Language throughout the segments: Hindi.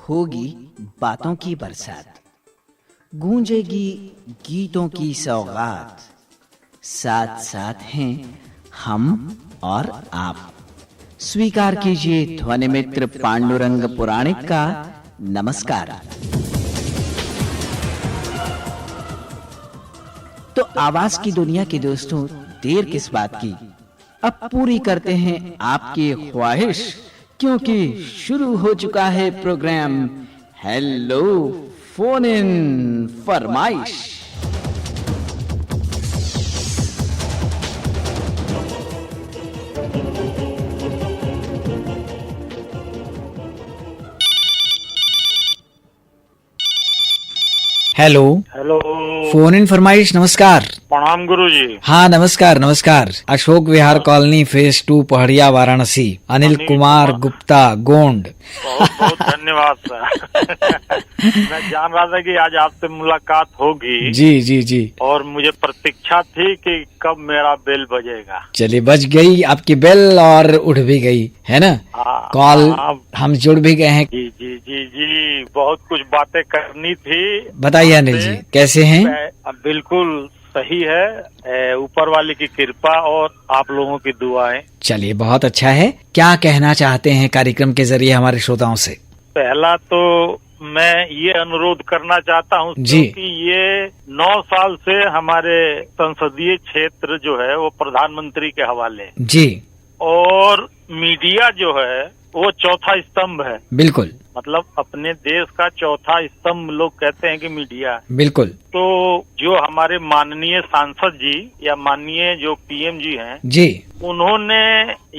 होगी बातों की बरसात, गूंजेगी गीतों की सौगात, साथ साथ हैं हम और आप। स्वीकार कीजिए ध्वनि मित्र पांडुरंग पुराणिक का नमस्कार। तो आवाज की दुनिया के दोस्तों, देर किस बात की, अब पूरी करते हैं आपकी ख्वाहिश, क्योंकि शुरू हो चुका है प्रोग्राम हेलो फोन इन फरमाइश। हेलो हेलो, फोन इन फरमाइश। नमस्कार। प्रणाम गुरु जी। हाँ नमस्कार नमस्कार। Ashok Vihar colony phase 2 पहड़िया Varanasi. अनिल कुमार गुप्ता गोंड। बहुत बहुत धन्यवाद सर। मैं जान रहा था कि आज आपसे मुलाकात होगी। जी जी जी। और मुझे प्रतीक्षा थी कि कब मेरा बेल बजेगा। चलिए बज गई आपकी बेल और उठ भी गई है ना। कॉल हम जुड़ भी गए हैं। जी जी जी जी, बहुत कुछ बातें करनी थी। बताइए अनिल जी, कैसे हैं? बिल्कुल सही है, ऊपर वाले की कृपा और आप लोगों की दुआएं। चलिए बहुत अच्छा है। क्या कहना चाहते हैं कार्यक्रम के जरिए हमारे श्रोताओं से? पहला तो मैं ये अनुरोध करना चाहता हूँ क्योंकि ये 9 साल से हमारे संसदीय क्षेत्र जो है वो प्रधानमंत्री के हवाले जी, और मीडिया जो है वो चौथा स्तंभ है। बिल्कुल, मतलब अपने देश का चौथा स्तंभ लोग कहते हैं कि मीडिया। बिल्कुल। तो जो हमारे माननीय सांसद जी या माननीय जो पीएम जी हैं जी, उन्होंने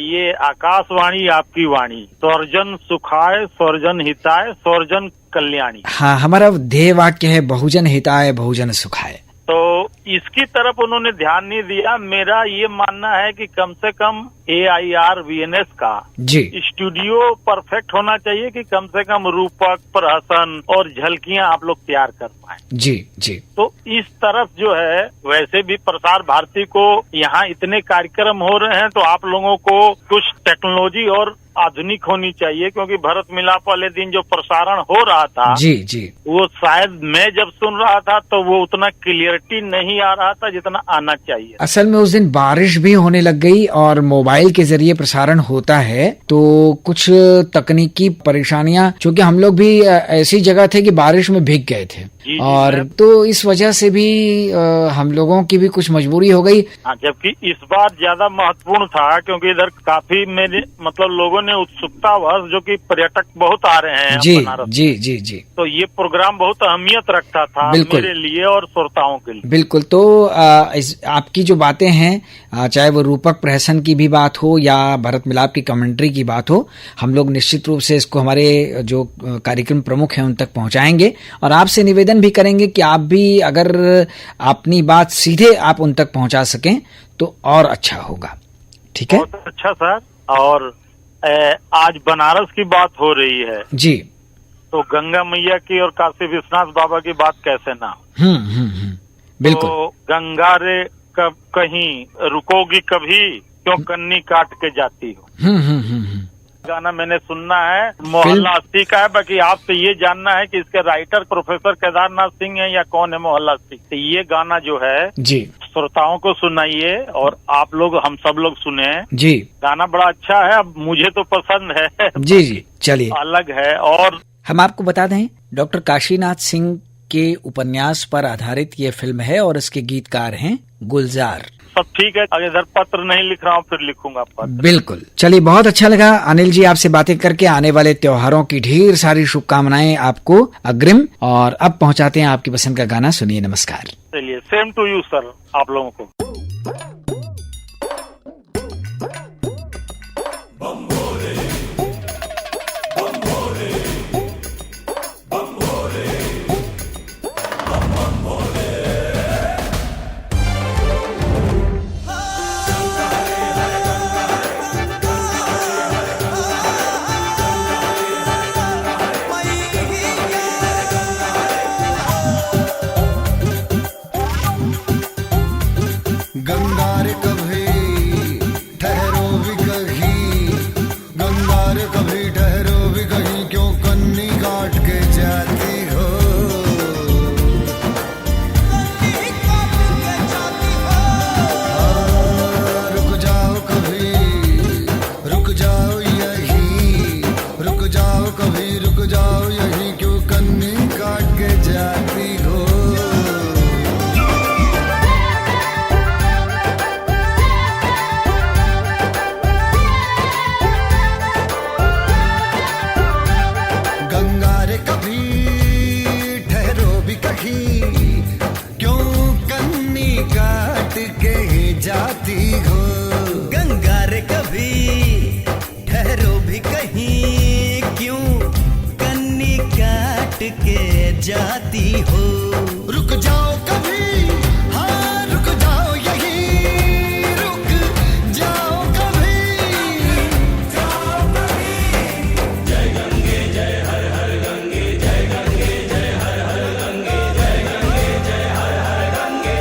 ये आकाशवाणी आपकी वाणी, सर्वजन सुखाय सर्वजन हिताय सर्वजन कल्याणी। हाँ, हमारा ध्येय वाक्य है बहुजन हिताय बहुजन सुखाय। तो इसकी तरफ उन्होंने ध्यान नहीं दिया। मेरा ये मानना है कि कम से कम AIRVNS का जी स्टूडियो परफेक्ट होना चाहिए कि कम से कम रूपक, प्रहसन और झलकियां आप लोग तैयार कर पाए। जी जी। तो इस तरफ जो है, वैसे भी प्रसार भारती को यहाँ इतने कार्यक्रम हो रहे हैं तो आप लोगों को कुछ टेक्नोलॉजी और आधुनिक होनी चाहिए, क्योंकि भरत मिलाप वाले दिन जो प्रसारण हो रहा था जी जी, वो शायद मैं जब सुन रहा था तो वो उतना क्लियरिटी नहीं आ रहा था जितना आना चाहिए। असल में उस दिन बारिश भी होने लग गई और मोबाइल के जरिए प्रसारण होता है तो कुछ तकनीकी परेशानियां, क्योंकि हम लोग भी ऐसी जगह थे कि बारिश में भीग गए थे और तो इस वजह से भी हम लोगों की भी कुछ मजबूरी हो गई। जबकि इस बार ज्यादा महत्वपूर्ण था क्योंकि इधर काफी मेरे मतलब लोगों ने उत्सुकतावश, जो कि पर्यटक बहुत आ रहे हैं जी बनारस, जी जी जी, तो ये प्रोग्राम बहुत अहमियत रखता था मेरे लिए और श्रोताओं के लिए। बिल्कुल। तो आपकी जो बातें हैं, चाहे वो रूपक प्रहसन की भी बात हो या भरत मिलाप की कमेंट्री की बात हो, हम लोग निश्चित रूप से इसको हमारे जो कार्यक्रम प्रमुख हैं उन तक पहुंचाएंगे और आपसे निवेदन भी करेंगे कि आप भी अगर अपनी बात सीधे आप उन तक पहुंचा सकें तो और अच्छा होगा। ठीक है, बहुत अच्छा सर। और आज बनारस की बात हो रही है जी, तो गंगा मैया की और काशी विश्वनाथ बाबा की बात कैसे ना हो। बिल्कुल। तो गंगा रे कब कहीं रुकोगी कभी, क्यों कन्नी काट के जाती हो। गाना मैंने सुनना है, मोहल्ला 80 का है। बाकी आपसे ये जानना है कि इसके राइटर प्रोफेसर केदारनाथ सिंह है या कौन है मोहल्ला 80। तो ये गाना जो है जी, श्रोताओं को सुनाइए और आप लोग, हम सब लोग सुने। जी, गाना बड़ा अच्छा है, अब मुझे तो पसंद है। जी जी, चलिए अलग है। और हम आपको बता दें, डॉक्टर काशीनाथ सिंह के उपन्यास पर आधारित ये फिल्म है और इसके गीतकार हैं गुलजार। सब ठीक है, अगर इधर पत्र नहीं लिख रहा हूँ फिर लिखूंगा पत्र। बिल्कुल। चलिए बहुत अच्छा लगा अनिल जी आपसे बातें करके। आने वाले त्योहारों की ढेर सारी शुभकामनाएं आपको अग्रिम। और अब पहुंचाते हैं आपकी पसंद का गाना, सुनिए। नमस्कार। चलिए, सेम टू यू सर, आप लोगों को। जाती हो। रुक जाओ कभी, हाँ रुक जाओ यहीं, रुक जाओ कभी, जय गंगे जय हर हर गंगे, जय गंगे जय हर हर गंगे, जय गंगे जय हर हर गंगे।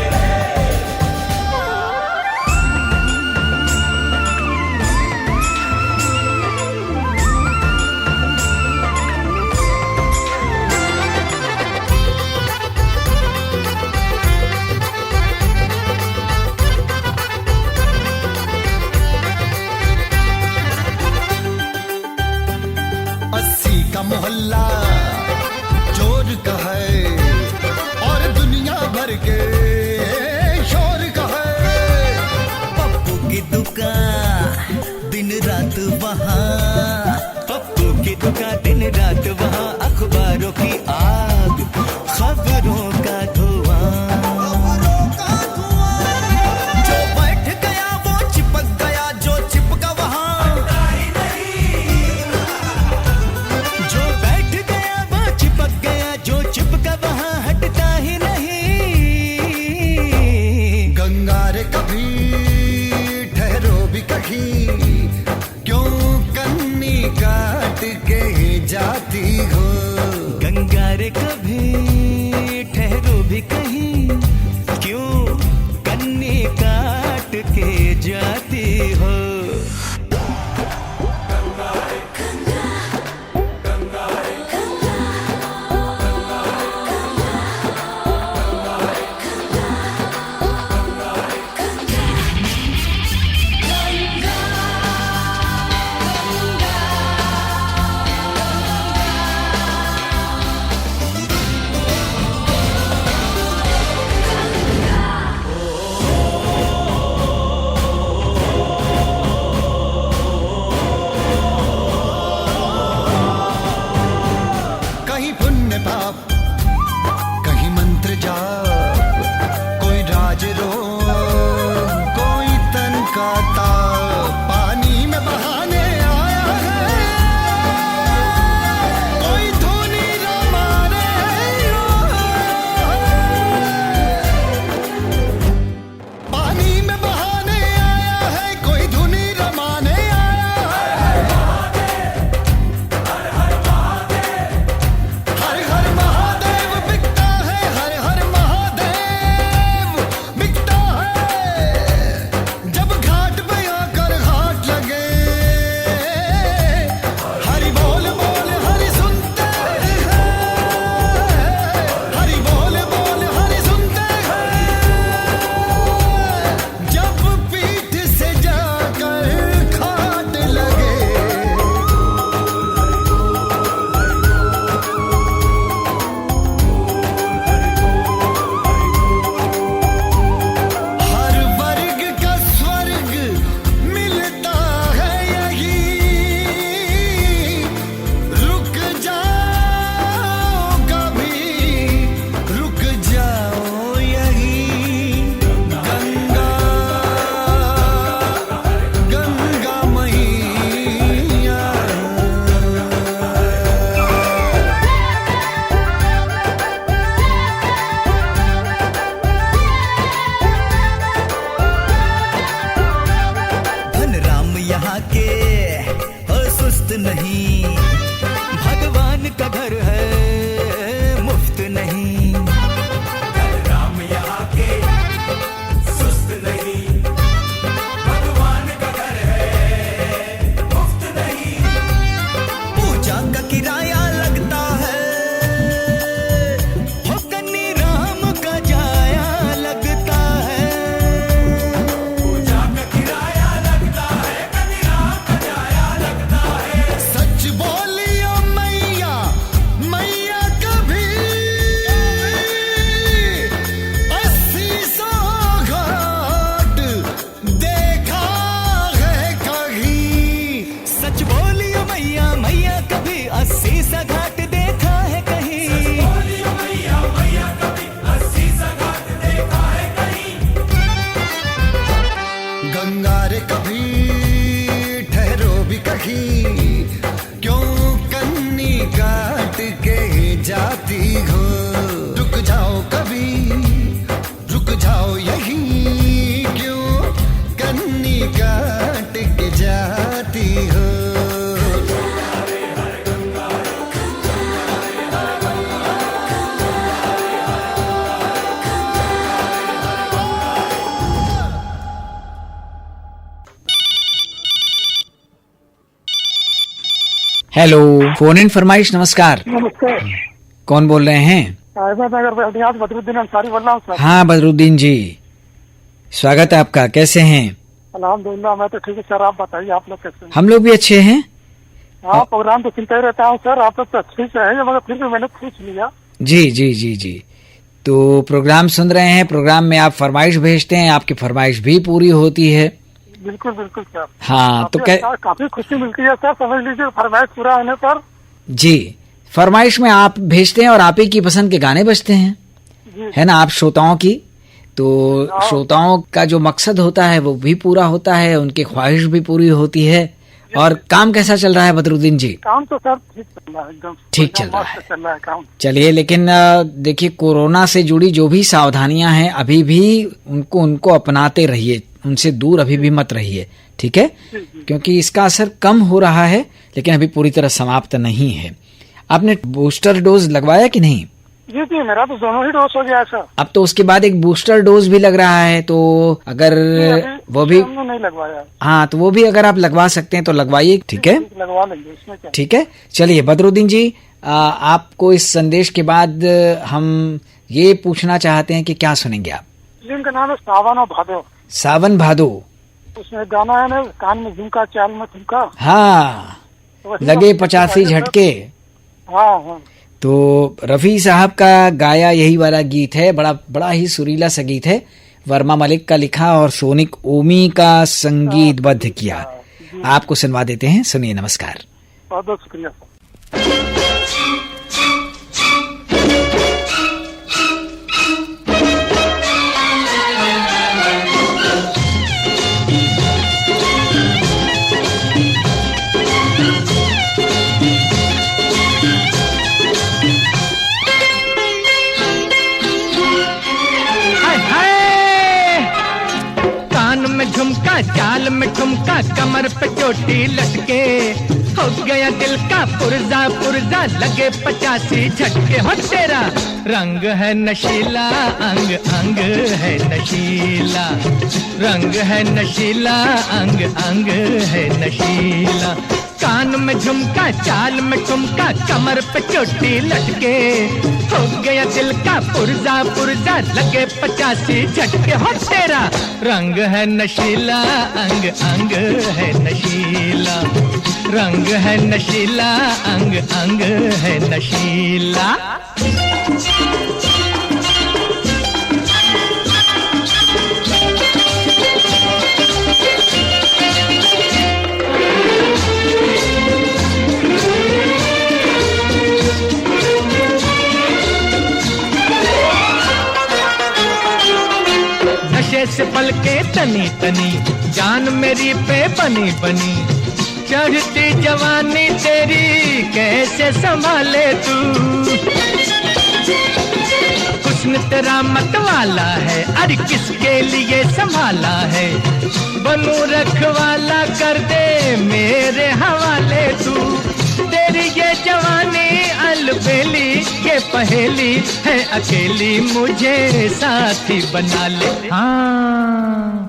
अस्सी का मोहल्ला चोर का है और दुनिया भर के शोर का है। पप्पू की दुकान दिन रात वहाँ, पप्पू की दुकान दिन रात वहाँ, अखबारों की आग खबरों का धुआं। जो बैठ गया वो चिपक गया, जो चिपका वहाँ, जो बैठ गया वो चिपक गया, जो चिपका वहाँ हटता ही नहीं। गंगा रे कभी ठहरो भी कहीं, क्यों कन्नी काट के जाती हो। गंगा रे कभी ठहरो भी कहीं, क्यों कन्नी काट के जाती हो। कहीं पुण्य पाप, कहीं मंत्र जाप, कोई राज रोग, कोई तन का ताप, पानी में बहाने आया है, कोई धुनी रमाने, पानी में बहाने आया है, कोई धुनी रमाने आया है। हर हर महादेव बिकता है, हर हर महादेव बिकता है। जब घाट पे आकर घाट लगे, हरि बोल बोल हरि सुनते हैं, हरि बोल बोल हरि सुनते हैं। जब पीठ से जाकर घाट लगे, हर वर्ग का स्वर्ग मिलता है यही। रुक जाओ कभी, रुक जाओ यही। गंगा गंगा मैया, धन राम यहाँ के सुस्त नहीं, भगवान का घर है मुफ्त नहीं। धन राम यहाँ के सुस्त नहीं, भगवान का घर है मुफ्त नहीं। पूजा का किराया लगता है, हो कन्नी राम का जाया लगता है। पूजा का किराया लगता है, कन्नी राम का जाया लगता है। सच बोल आओ यहीं क्यों कन्नी काट के जाती हो। हेलो, फोन इन फरमाइश। नमस्कार, नमस्ते। कौन बोल रहे हैं? अहमदनगर बदरुद्दीन अंसारी बोल रहा हूँ सर। हाँ बदरुद्दीन जी, स्वागत है आपका। कैसे हैं? अल्हम्दुलिल्लाह, मैं तो ठीक है सर। आप बताइए, आप लोग कैसे हैं? हम लोग भी अच्छे हैं। हाँ, प्रोग्राम तो सुनते ही रहता हूँ सर। आप लोग तो अच्छे से हैं, मगर फिर भी मैंने पूछ लिया। जी जी जी जी, तो प्रोग्राम सुन रहे हैं। प्रोग्राम में आप फरमाइश भेजते हैं, आपकी फरमाइश भी पूरी होती है। बिल्कुल बिल्कुल सर। हाँ, तो काफी खुशी मिलती है सर, समझ लीजिए, फरमाइश पूरा होने पर। जी, फरमाइश में आप भेजते हैं और आप ही की पसंद के गाने बजते हैं, है ना, आप श्रोताओं की। तो श्रोताओं का जो मकसद होता है वो भी पूरा होता है, उनकी ख्वाहिश भी पूरी होती है। और काम कैसा चल रहा है बदरुद्दीन जी? काम तो सर ठीक चल रहा है, एकदम ठीक चल रहा है काम। चलिए, लेकिन देखिए, कोरोना से जुड़ी जो भी सावधानियां हैं अभी भी उनको अपनाते रहिए, उनसे दूर अभी भी मत रहिए, ठीक है? क्योंकि इसका असर कम हो रहा है, लेकिन अभी पूरी तरह समाप्त नहीं है। आपने बूस्टर डोज लगवाया कि नहीं? जी जी, मेरा तो दोनों ही डोज हो गया है सर। अब तो उसके बाद एक बूस्टर डोज भी लग रहा है, तो अगर वो भी नहीं लगवाया। हाँ, तो वो भी अगर आप लगवा सकते हैं तो लगवाइए, ठीक है? लगवा लेंगे, इसमें क्या। ठीक है, चलिए बदरुद्दीन जी, आपको इस संदेश के बाद हम ये पूछना चाहते हैं कि क्या सुनेंगे आप? फिल्म का नाम है सावन और भादो। सावन भादो, उसमें गाना है ना, कान में झुमका चाल में झुमका। हाँ, लगे 85 झटके। हाँ हाँ, तो रफी साहब का गाया यही वाला गीत है, बड़ा ही सुरीला सा गीत है। वर्मा मलिक का लिखा और सोनिक ओमी का संगीतबद्ध किया। आपको सुनवा देते हैं, सुनिए। नमस्कार, बहुत बहुत शुक्रिया सर। झुमका चाल में ठुमका, कमर पे चोटी लटके, हो गया दिल का पुर्जा पुर्जा, लगे 85 झटके। हो तेरा रंग है नशीला, अंग अंग है नशीला, रंग है नशीला, अंग अंग है नशीला। कान में झुमका चाल में ठुमका, कमर पे चोटी लटके, हो गया दिल का पुर्जा पुर्जा, लगे 85 झटके। हो तेरा रंग है नशीला, अंग अंग है नशीला, रंग है नशीला, अंग अंग है नशीला। से पल के तनी तनी, जान मेरी पे बनी बनी, चढ़ती जवानी तेरी कैसे संभाले तू। हुस्न तेरा मत वाला है, अरे किसके लिए संभाला है, बनू रखवाला कर दे मेरे हवाले तू। तेरी ये जवानी अलबेली, ये पहेली है अकेली, मुझे साथी बना ले। हाँ,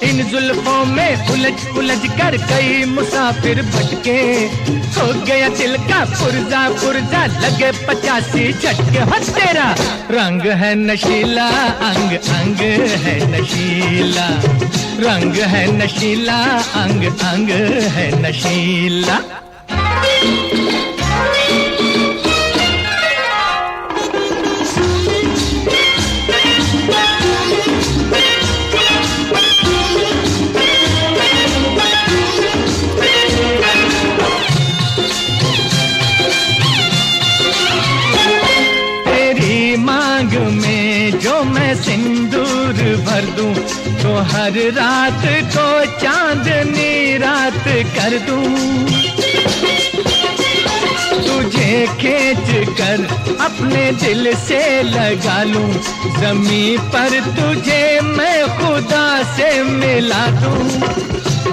इन जुल्फों में उलझ उलझ कर कई मुसाफिर भटके, हो गया दिल का पुर्जा पुर्जा, लगे 85 झटके। हो तेरा रंग है नशीला, अंग अंग है नशीला, रंग है नशीला, अंग अंग है नशीला। सिंदूर भर दूं तो हर रात को चांदनी रात कर दूं। तू तुझे खींच कर अपने दिल से लगा लूं, ज़मीं पर तुझे मैं खुदा से मिला दूं।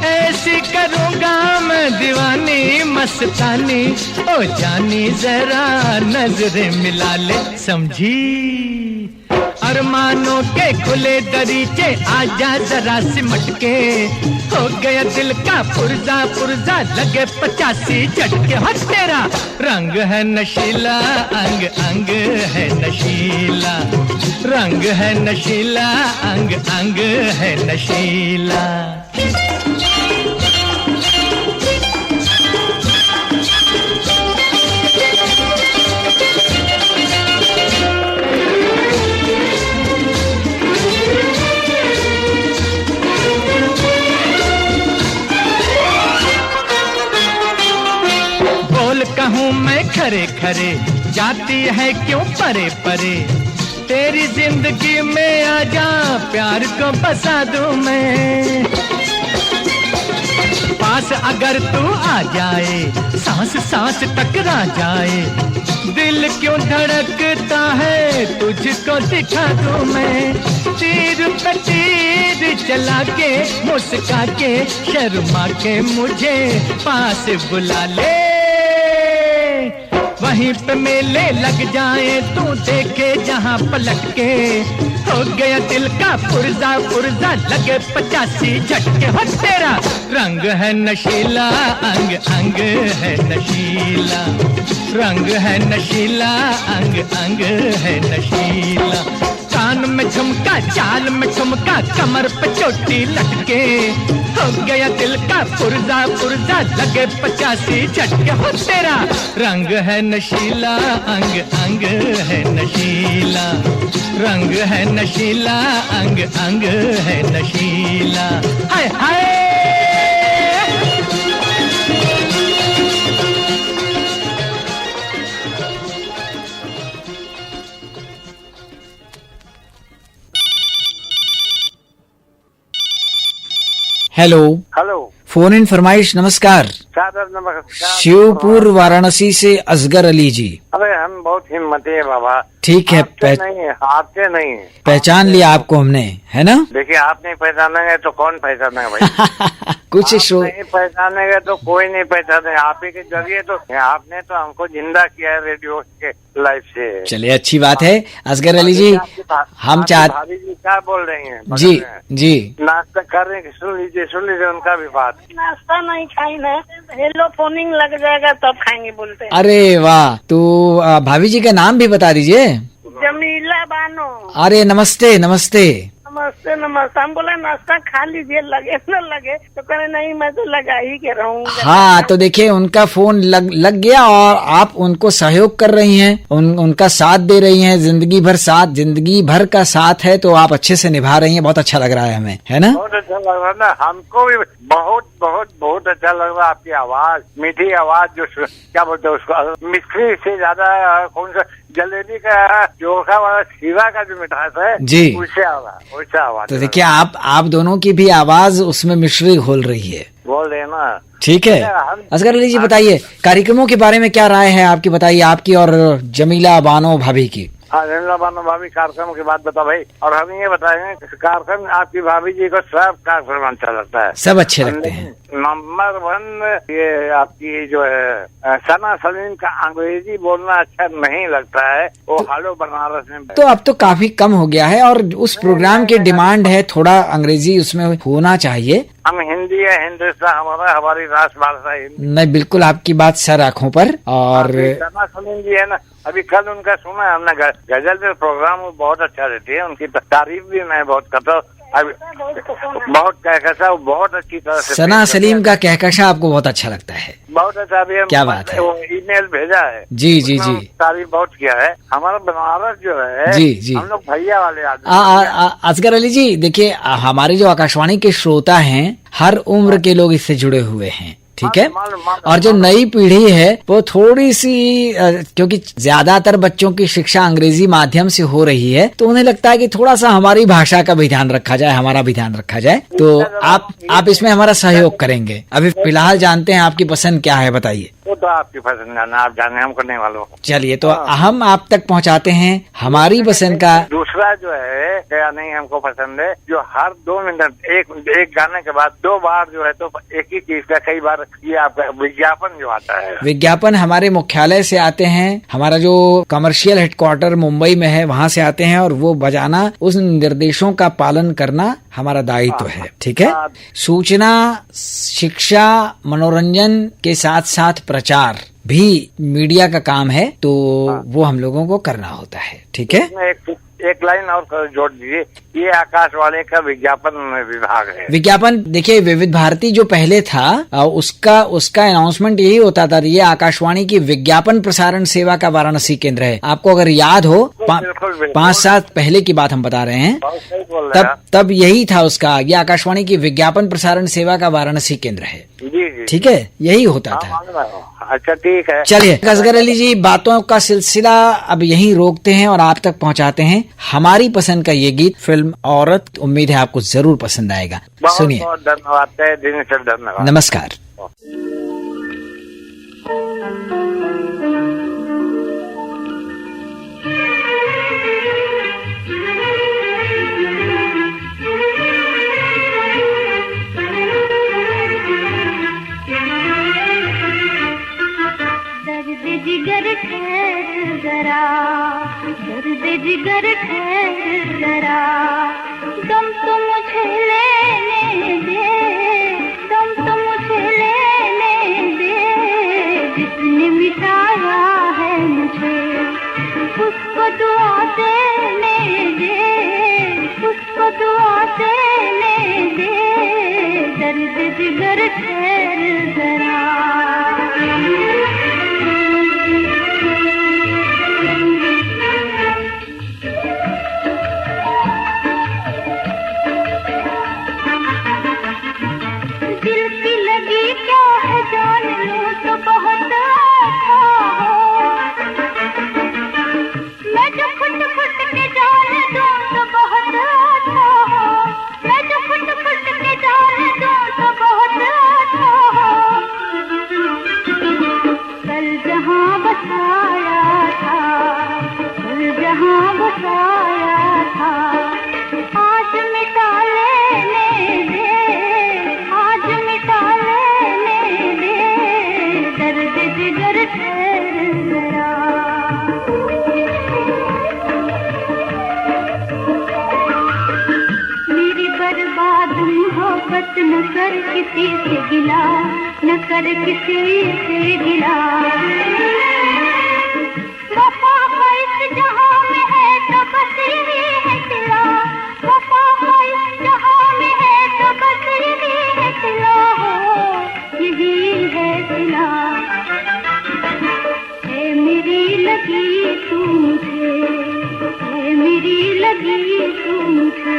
ऐसी करूँगा मैं दीवानी मस्तानी, ओ जानी जरा नजरें मिला ले, समझी। अरमानों के खुले दरीचे आजा जरा सिमट के, हो गया दिल का पुर्जा पुर्जा लगे 85 झटके। हो तेरा रंग है नशीला, अंग अंग है नशीला, रंग है नशीला, अंग अंग है नशीला। कहूँ मैं खरे खरे, जाती है क्यों परे परे, तेरी जिंदगी में आजा प्यार को बसा दूं मैं। पास अगर तू आ जाए, सांस सांस टकरा जाए, दिल क्यों धड़कता है तुझको दिखा दूं मैं। तीर पे तीर चला के मुस्का के शर्मा के मुझे पास बुला ले, वहीं पे मेले लग जाए तू देखे जहां पलट के, हो गया दिल का पुर्जा पुर्जा लगे 85 झटके। हो तेरा रंग है नशीला, अंग अंग है नशीला, रंग है नशीला, अंग अंग है नशीला। कान में झुमका चाल में ठुमका कमर पे चोटी लटके, हो गया दिल का पुर्जा पुर्जा लगे 85 झटके। हो तेरा रंग है नशीला, अंग अंग है नशीला, रंग है नशीला, अंग अंग है नशीला। Hi hi hello hello, phone in फरमाइश। नमस्कार, सादर नमस्कार। शिवपुर वाराणसी से असगर अली जी। अरे हम बहुत हिम्मती है बाबा। ठीक है, हारते नहीं पहचान लिया आपको हमने, है ना। देखिए आप नहीं पहचानेंगे तो कौन पहचानेगा भाई। कुछ शो नहीं पहचानेंगे तो कोई नहीं पहचानेगा। आप ही के जरिए तो आपने तो हमको जिंदा किया है रेडियो के लाइफ से। चलिए अच्छी बात है असगर अली जी। हम चाहते, भाभी जी क्या बोल रही हैं? जी जी नाश्ता कर रहे हैं, सुन लीजिए उनका भी बात। नाश्ता नहीं खाएंगे, हेलो फोनिंग लग जाएगा तब खाएंगे बोलते हैं। अरे वाह, तो भाभी जी का नाम भी बता दीजिए। जमीला बानो। अरे नमस्ते नमस्ते। नमस्ते नमस्ते। हम बोला नाश्ता खा लीजिए, लगे न लगे तो कहे नहीं मैं तो लगा ही के रहूंगा। हाँ तो देखिए उनका फोन लग गया और आप उनको सहयोग कर रही हैं, उनका साथ दे रही हैं। जिंदगी भर का साथ है तो आप अच्छे से निभा रही हैं। बहुत अच्छा लग रहा है हमें, है ना। बहुत अच्छा लग रहा है ना, हमको भी बहुत बहुत बहुत अच्छा लग रहा है। आपकी आवाज, मीठी आवाज, जो क्या बोलते हैं उसको, मिश्री से ज्यादा कौन सा जलेबी का चोखा वाला सीवा का जो मिठास है जी, उससे आवाज। तो देखिए आप दोनों की भी आवाज उसमें मिश्री घोल रही है। बोल रहे ना। ठीक है असगर अली जी, बताइए कार्यक्रमों के बारे में क्या राय है आपकी, बताइए आपकी और जमीला बानो भाभी की। हाँ जमीला बानो भाभी, कार्यक्रम की बात बता भाई। और हम ये बताएंगे कार्यक्रम आपकी भाभी जी को सब कार्यक्रम अच्छा लगता है, सब अच्छे लगते हैं। नंबर 1 ये आपकी जो है सना सलीम का अंग्रेजी बोलना अच्छा नहीं लगता है। वो हालो बनारस में तो अब तो काफी कम हो गया है और उस प्रोग्राम की डिमांड है थोड़ा अंग्रेजी उसमें होना चाहिए। हम हिंदी है, हिंदुस्तान हमारी राष्ट्रभाषा हिंदी। नहीं बिल्कुल आपकी बात सर आँखों पर। और सना सलीम जी है ना, अभी कल उनका सुना है हमने, गजल में प्रोग्राम बहुत अच्छा रहती है, उनकी तारीफ भी मैं बहुत करता हूँ। बहुत कहकशा, बहुत अच्छी तरह से। सना सलीम का कहकशा आपको बहुत अच्छा लगता है? बहुत अच्छा भी, क्या बात है। वो ईमेल भेजा है जी जी जी, तारीफ बहुत किया है। हमारा बनारस जो है जी जी, हम लोग भैया वाले आदमी। असगर अली जी देखिए, हमारे जो आकाशवाणी के श्रोता हैं हर उम्र के लोग इससे जुड़े हुए हैं, ठीक है। और जो नई पीढ़ी है वो थोड़ी सी, क्योंकि ज्यादातर बच्चों की शिक्षा अंग्रेजी माध्यम से हो रही है, तो उन्हें लगता है कि थोड़ा सा हमारी भाषा का भी ध्यान रखा जाए, हमारा भी ध्यान रखा जाए। तो आप इसमें हमारा सहयोग करेंगे। अभी फिलहाल जानते हैं आपकी पसंद क्या है, बताइए। वो तो आपकी पसंद जाना, आप जाने, हम करने वालों। चलिए, तो हम आप तक पहुंचाते हैं हमारी पसंद का। दूसरा जो है क्या नहीं हमको पसंद है, जो हर 2 मिनट एक गाने के बाद 2 बार जो है तो एक ही चीज का कई बार ये आपका विज्ञापन जो आता है। विज्ञापन हमारे मुख्यालय से आते हैं, हमारा जो कमर्शियल हेडक्वार्टर मुंबई में है वहाँ से आते हैं, और वो बजाना, उस निर्देशों का पालन करना हमारा दायित्व है। ठीक है। सूचना, शिक्षा, मनोरंजन के साथ साथ प्रचार भी मीडिया का काम है, तो वो हम लोगों को करना होता है। ठीक है। एक लाइन और जोड़ दीजिए, ये आकाशवाणी का विज्ञापन विभाग है। विज्ञापन देखिए, विविध भारती जो पहले था उसका अनाउंसमेंट यही होता था, ये आकाशवाणी की विज्ञापन प्रसारण सेवा का वाराणसी केंद्र है। आपको अगर याद हो, 5-7 पहले की बात हम बता रहे हैं, तब यही था उसका, ये आकाशवाणी की विज्ञापन प्रसारण सेवा का वाराणसी केंद्र है। जी। ठीक है, यही होता था। अच्छा, ठीक है। चलिए असगर अली जी, बातों का सिलसिला अब यहीं रोकते हैं और आप तक पहुंचाते हैं हमारी पसंद का ये गीत, फिल्म औरत। उम्मीद है आपको जरूर पसंद आएगा। सुनिए। बहुत धन्यवाद। नमस्कार। जिगर ठहर जरा, दर्द जिगर ठहर जरा, दम तो मुझे लेने दे, दम तो मुझे लेने दे, जिसने मिटाया है मुझे उसको दुआ देने दे, उसको दुआ देने दे, दर्द जिगर ठहर जरा। न कर किसी से गिला, न कर किसी से गिला, वफा इस जहां में है तो बस यही है सिला, वफा इस जहां में है तो बस यही है सिला, हो यही है सिला। है मेरी लगी तू मुझे, है मेरी लगी तू मुझे,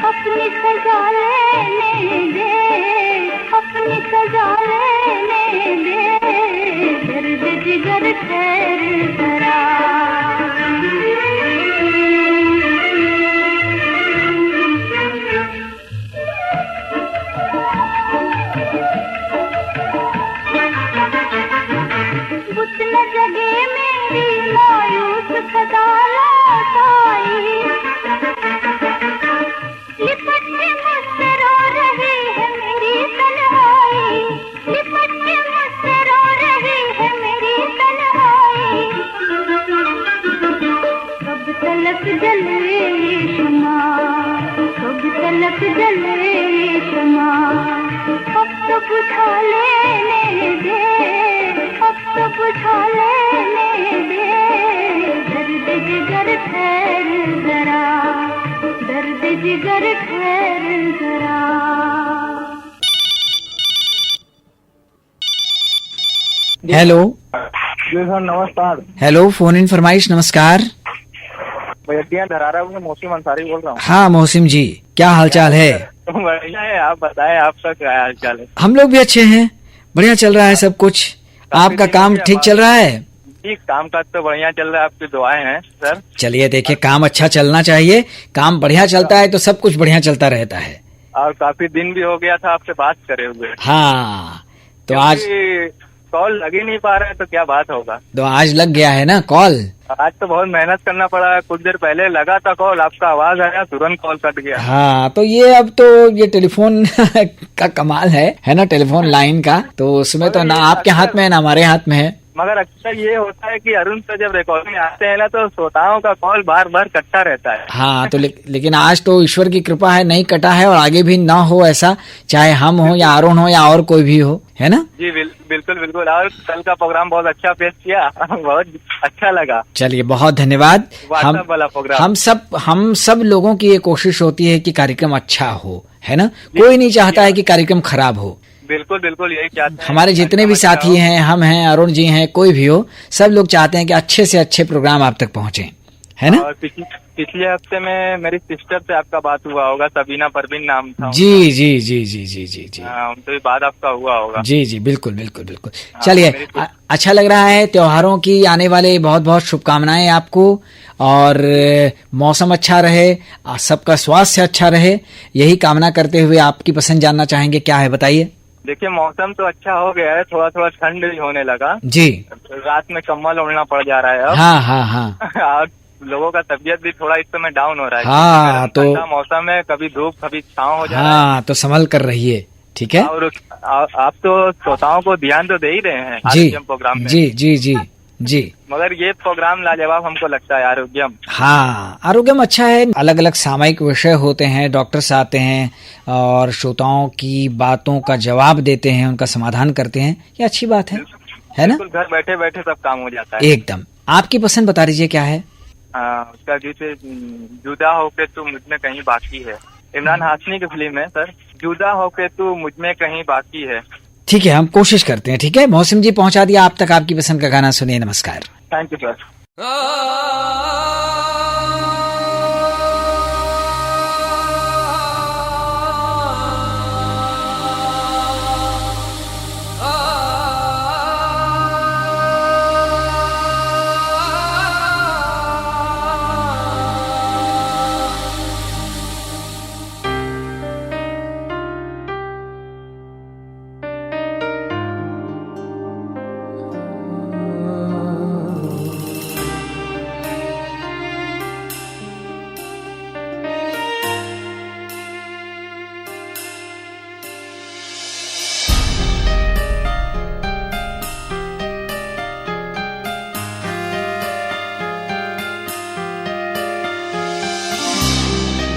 अपनी सजा लेने दे, अपनी सजा लेने दे, दर्द जिगर ठहर जरा। बुत न जगे मेरी मायूस सदा लौट आई, लिपट के मुझसे रो रही है मेरी तन्हाई, लिपट के मुझसे रो रही है मेरी तन्हाई, कब तलक जले ये शमा, कब तलक जले ये शमा, अब तो बुझा लेने दे, अब तो बुझा लेने दे, दर्द जिगर ठहर जरा, दर्द जिगर ठहर जरा। हेलो जी सर, नमस्कार। हेलो, फोन इन फरमाइश। नमस्कार भैया, धरारा में मोहसिम अंसारी बोल रहा हूँ। हाँ मोहसिम जी, क्या हालचाल है? बढ़िया है, आप बताएं आपका क्या हालचाल है? हम लोग भी अच्छे हैं, बढ़िया चल रहा है सब कुछ। आपका काम ठीक चल रहा है? ठीक, काम काज तो बढ़िया चल रहा है, आपकी दुआएं हैं सर। चलिए, देखिए काम अच्छा चलना चाहिए, काम बढ़िया चलता है तो सब कुछ बढ़िया चलता रहता है। और काफी दिन भी हो गया था आपसे बात करे हुए। हाँ, तो आज कॉल लग ही नहीं पा रहा है तो क्या बात होगा। तो आज लग गया है ना कॉल। आज तो बहुत मेहनत करना पड़ा। कुछ देर पहले लगा था कॉल, आपका आवाज आया, तुरंत कॉल कट गया। हाँ, तो ये अब तो ये टेलीफोन का कमाल है ना, टेलीफोन लाइन का। तो उसमें तो ना आपके हाथ में है ना हमारे हाथ में है। मगर अक्सर ये होता है कि अरुण से जब रिकॉर्डिंग आते हैं ना तो श्रोताओं का कॉल बार बार कटता रहता है। हाँ, तो लेकिन आज तो ईश्वर की कृपा है, नहीं कटा है और आगे भी ना हो ऐसा, चाहे हम हो या अरुण हो या और कोई भी हो, है ना। जी बिल्कुल बिल्कुल। और कल का प्रोग्राम बहुत अच्छा पेश किया, बहुत अच्छा लगा। चलिए, बहुत धन्यवाद। वाला प्रोग्राम हम सब लोगों की ये कोशिश होती है कि कार्यक्रम अच्छा हो, है ना। कोई नहीं चाहता है कि कार्यक्रम खराब हो। बिल्कुल बिल्कुल, यही चाहते हैं। हमारे जितने भी साथी हैं, हम हैं, अरुण जी हैं, कोई भी हो, सब लोग चाहते हैं कि अच्छे से अच्छे प्रोग्राम आप तक पहुंचे, है ना। और पिछले हफ्ते में मेरी सिस्टर से आपका बात हुआ होगा, सबीना परवीन नाम था। जी जी जी जी जी जी जी उनसे भी बात आपका हुआ होगा। जी जी, बिल्कुल बिल्कुल बिल्कुल। चलिए, अच्छा लग रहा है। त्योहारों की आने वाले बहुत बहुत शुभकामनाएं आपको, और मौसम अच्छा रहे, सबका स्वास्थ्य अच्छा रहे, यही कामना करते हुए आपकी पसंद जानना चाहेंगे, क्या है बताइए। देखिए, मौसम तो अच्छा हो गया है, थोड़ा थोड़ा ठंड भी होने लगा जी। रात में कम्बल ओढ़ना पड़ जा रहा है अब। हाँ हाँ हाँ। और लोगों का तबियत भी थोड़ा इस समय डाउन हो रहा है। हाँ, तो मौसम है, कभी धूप कभी छाँव हो जा रहा है। हाँ, तो संभल कर रहिए, ठीक है। और आप तो श्रोताओं को ध्यान तो दे ही रहे हैं जी प्रोग्राम में। जी जी जी जी। मगर ये प्रोग्राम लाजवाब हमको लगता है, आरोग्यम। हाँ, आरोग्यम अच्छा है। अलग अलग सामायिक विषय होते हैं, डॉक्टर्स आते हैं और श्रोताओं की बातों का जवाब देते हैं, उनका समाधान करते हैं, ये अच्छी बात है ना। घर बैठे बैठे सब काम हो जाता है एकदम। आपकी पसंद बता दीजिए, क्या है। उसका जैसे जुदा होके तू मुझ में कहीं बाकी है, इमरान हाशमी की फिल्म है सर। जुदा होके तू मुझ में कहीं बाकी है। ठीक है, हम कोशिश करते हैं। ठीक है, मौसम जी पहुंचा दिया आप तक आपकी पसंद का गाना, सुनिए। नमस्कार। Thank you sir.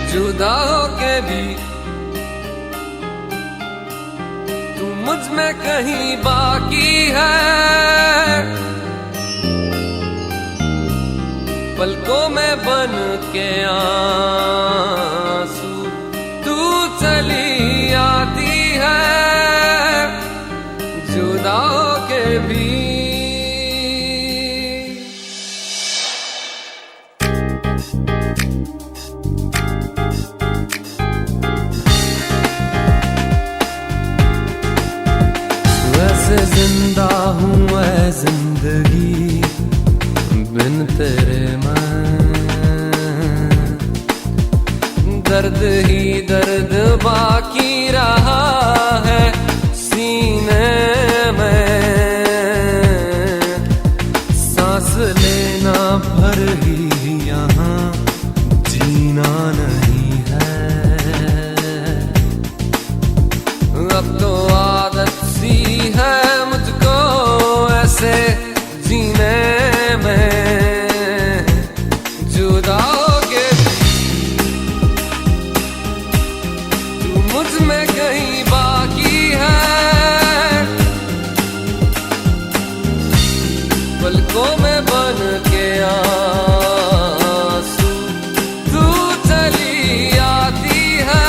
जुदा होके भी तू मुझ में कहीं बाकी है, पलकों में बन के आंसू तू चली आती है। जुदा होके भी जिंदा हूँ मैं जिंदगी बिन तेरे मैं, दर्द ही दर्द बाकी रहा है सीने में, सांस लेना भर ही यहाँ जीना नहीं है। अब तो आदत सी है मुझको ऐसे जीने में। जुदा होके तू मुझ में कहीं बाकी है, पलकों में बन के आंसू तू चली आती है।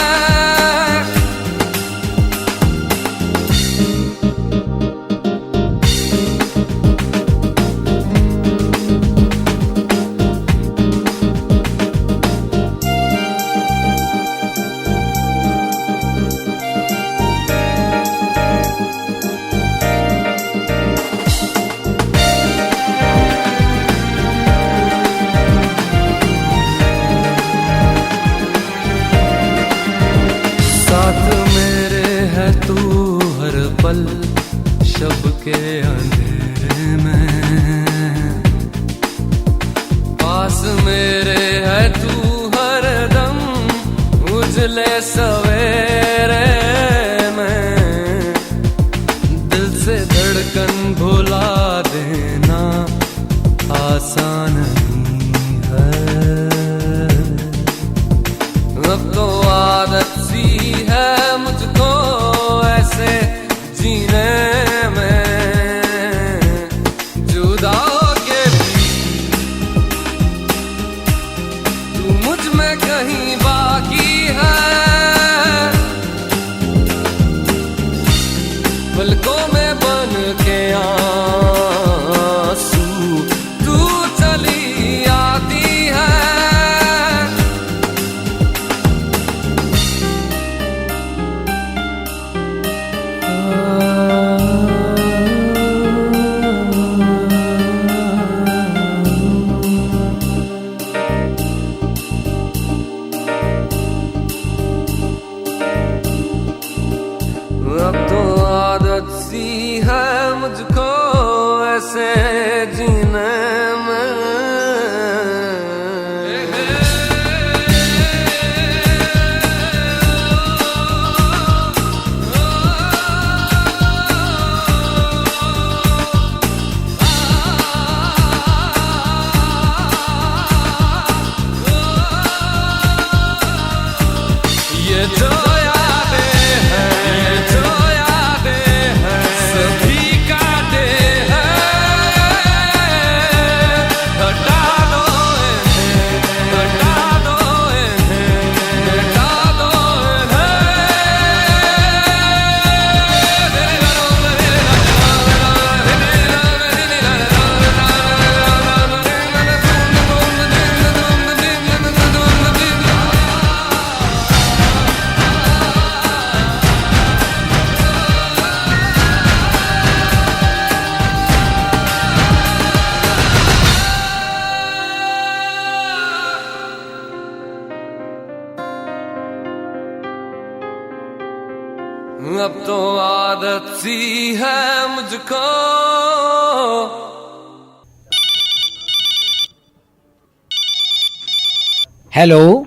साथ मेरे है तू हर पल, शब के सवेरे में दिल से धड़कन भुला देना आसान नहीं है। अब तो आदत सी है मुझको ऐसे जीने में, जुदा होके भी तू मुझ में कहीं बाकी है। पलकों में बन के आंसू तू चली आती है। अब तो आदत सी है मुझको ऐसे जीने में। ये जो यादें हैं, ये जो यादें हैं, सभी काटे हैं। हटा दो इन्हें, हटा दो इन्हें, हटा दो अब तो आदत सी है मुझको। हेलो।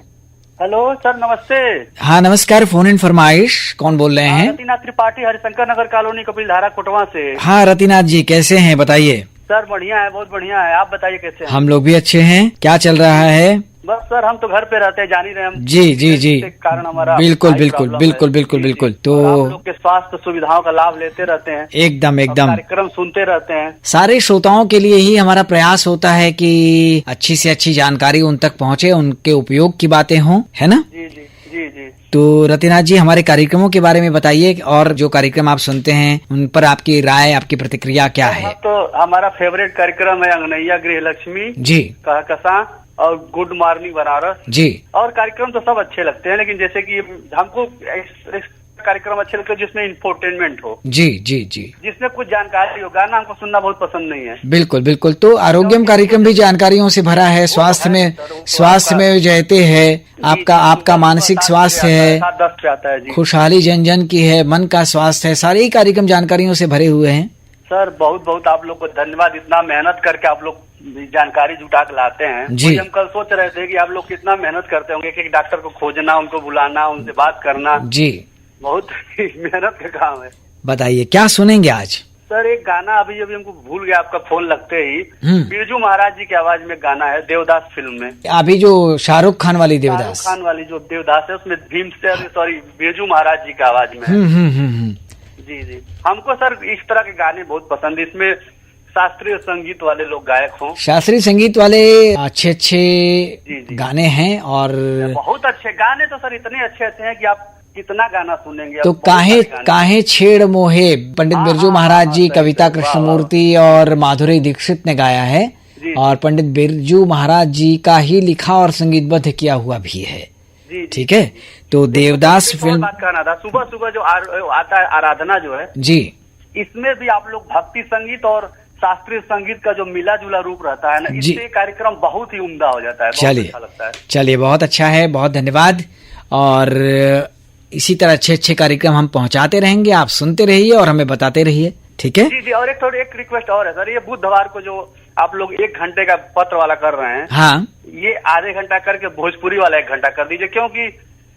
हेलो सर, नमस्ते। हाँ नमस्कार, फोन इन फरमाइश, कौन बोल रहे हैं? रतिनाथ त्रिपाठी, हरिशंकर नगर कॉलोनी, कपिल धारा, कोटवा से। हाँ रतिनाथ जी, कैसे हैं बताइए? सर बढ़िया है, बहुत बढ़िया है। आप बताइए कैसे हैं? हम लोग भी अच्छे हैं। क्या चल रहा है? बस सर, हम तो घर पे रहते हैं, जान ही रहे हम। जी जी जी, इसके कारण हमारा बिल्कुल हाई बिल्कुल प्रॉब्लम बिल्कुल है। बिल्कुल जी, जी। बिल्कुल। और तो आप लोग के स्वास्थ्य सुविधाओं का लाभ लेते रहते हैं, एकदम और एकदम कार्यक्रम सुनते रहते हैं। सारे श्रोताओं के लिए ही हमारा प्रयास होता है कि अच्छी से अच्छी जानकारी उन तक पहुंचे, उनके उपयोग की बातें हों, है ना? जी जी जी जी। तो रतिनाथ जी, हमारे कार्यक्रमों के बारे में बताइए, और जो कार्यक्रम आप सुनते हैं उन पर आपकी राय, आपकी प्रतिक्रिया क्या है? तो हमारा फेवरेट कार्यक्रम है अंगनैया गृह लक्ष्मी जी कहकशां और गुड मॉर्निंग बनारस। जी। और कार्यक्रम तो सब अच्छे लगते हैं, लेकिन जैसे कि हमको इस कार्यक्रम अच्छे लगते हैं जिसमें इंफोटेनमेंट हो, जी जी जी, जिसमें कुछ जानकारी हो। गाना हमको सुनना बहुत पसंद नहीं है। बिल्कुल बिल्कुल। तो आरोग्यम कार्यक्रम भी जानकारियों से भरा है, स्वास्थ्य में जयते है, आपका मानसिक स्वास्थ्य है, 7-10 पे आता है जी। खुशहाली जन जन की है, मन का स्वास्थ्य है, सारे ही कार्यक्रम जानकारियों से भरे हुए हैं। सर बहुत बहुत आप लोग को धन्यवाद, इतना मेहनत करके आप लोग जानकारी जुटा के लाते हैं जी। हम कल सोच रहे थे कि आप लोग कितना मेहनत करते होंगे, एक डॉक्टर को खोजना, उनको बुलाना, उनसे बात करना, जी बहुत मेहनत का काम है। बताइए क्या सुनेंगे आज? सर एक गाना अभी हमको भूल गया, आपका फोन लगते ही बिरजू महाराज जी की आवाज में गाना है, देवदास फिल्म में। अभी जो शाहरुख खान वाली देवदास, शाहरुख खान वाली जो देवदास है, उसमें बिरजू महाराज जी की आवाज में है। जी जी। हमको सर इस तरह के गाने बहुत पसंद है, इसमें शास्त्रीय संगीत वाले लोग गायक हों। शास्त्रीय संगीत वाले अच्छे अच्छे गाने हैं, और बहुत अच्छे गाने तो सर इतने अच्छे अच्छे हैं कि आप कितना गाना सुनेंगे। तो काहे छेड़ मोहे, पंडित बिरजू महाराज जी, कविता कृष्णमूर्ति और माधुरी दीक्षित ने गाया है, और पंडित बिरजू महाराज जी का ही लिखा और संगीतबद्ध किया हुआ भी है। ठीक है। तो देवदास फिल्म बात करना था, सुबह सुबह जो आता है आराधना जो है जी, इसमें भी आप लोग भक्ति संगीत और शास्त्रीय संगीत का जो मिला जुला रूप रहता है ना, इससे कार्यक्रम बहुत ही उम्दा हो जाता है। चलिए अच्छा लगता है। चलिए, बहुत अच्छा है, बहुत धन्यवाद। और इसी तरह अच्छे अच्छे कार्यक्रम हम पहुंचाते रहेंगे, आप सुनते रहिए और हमें बताते रहिए। ठीक है जी जी। और एक रिक्वेस्ट और है सर, ये बुधवार को जो आप लोग 1 घंटे का पत्र वाला कर रहे हैं, हाँ, ये आधे घंटा करके भोजपुरी वाला 1 घंटा कर दीजिए, क्योंकि